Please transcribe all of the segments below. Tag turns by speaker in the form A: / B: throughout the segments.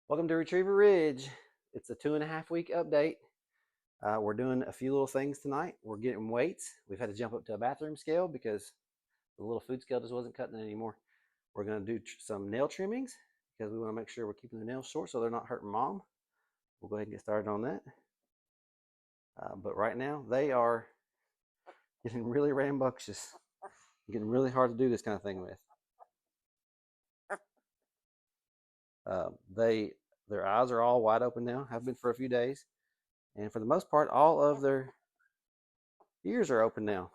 A: Welcome to Retriever Ridge. It's a 2.5 week update. We're doing a few little things tonight. We're getting weights. We've had to jump up to a bathroom scale because the little food scale just wasn't cutting it anymore. We're going to do some nail trimmings because we want to make sure we're keeping the nails short so they're not hurting mom. We'll go ahead and get started on that. But right now they are getting really rambunctious, getting really hard to do this kind of thing with. Their eyes are all wide open now, have been for a few days, and for the most part all of their ears are open now.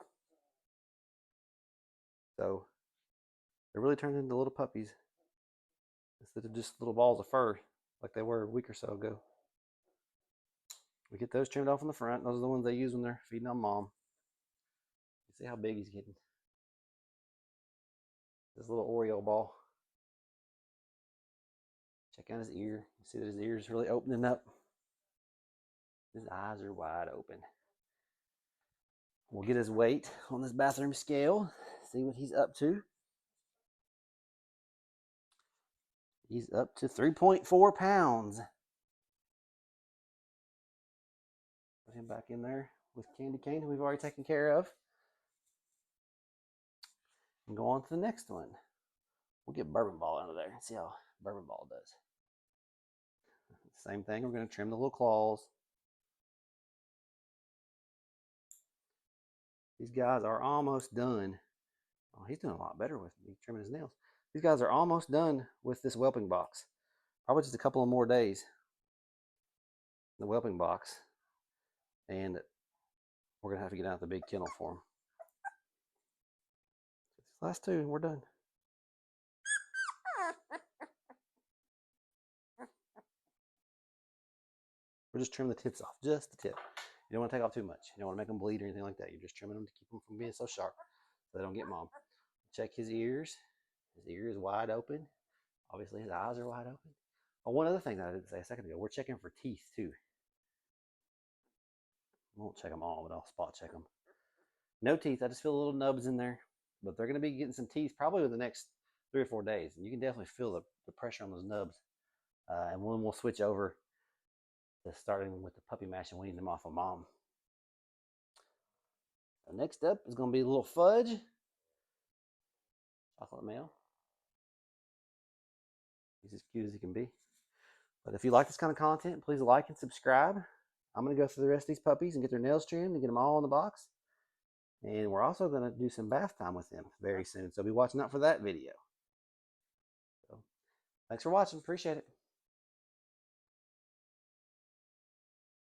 A: So they're really turning into little puppies instead of just little balls of fur like they were a week or so ago. We get those trimmed off in the front. Those are the ones they use when they're feeding on mom. You see how big he's getting. This little Oreo ball. Check out his ear. You see that his ear is really opening up. His eyes are wide open. We'll get his weight on this bathroom scale, see what he's up to. He's up to 3.4 pounds. Put him back in there with Candy Cane, who we've already taken care of. And go on to the next one. We'll get Bourbon Ball under there and see how Bourbon Ball does. Same thing, we're going to trim the little claws. These guys are almost done. Oh, he's doing a lot better with me trimming his nails. These guys are almost done with this whelping box. Probably just a couple of more days in the whelping box. And we're going to have to get out the big kennel for them. These last two, and we're done. We're just trimming the tips off, just the tip. You don't want to take off too much. You don't want to make them bleed or anything like that. You're just trimming them to keep them from being so sharp so they don't get mom. Check his ears. His ear is wide open. Obviously, his eyes are wide open. Oh, one other thing that I didn't say a second ago, we're checking for teeth too. I won't check them all, but I'll spot check them. No teeth. I just feel little nubs in there, but they're going to be getting some teeth probably within the next 3 or 4 days. And you can definitely feel the pressure on those nubs. And when we'll switch over to starting with the puppy mash and weaning them off of mom. So next up is going to be a little Fudge. Chocolate male. He's as cute as he can be. But if you like this kind of content, please like and subscribe. I'm going to go through the rest of these puppies and get their nails trimmed and get them all in the box. And we're also going to do some bath time with them very soon. So be watching out for that video. So, thanks for watching. Appreciate it.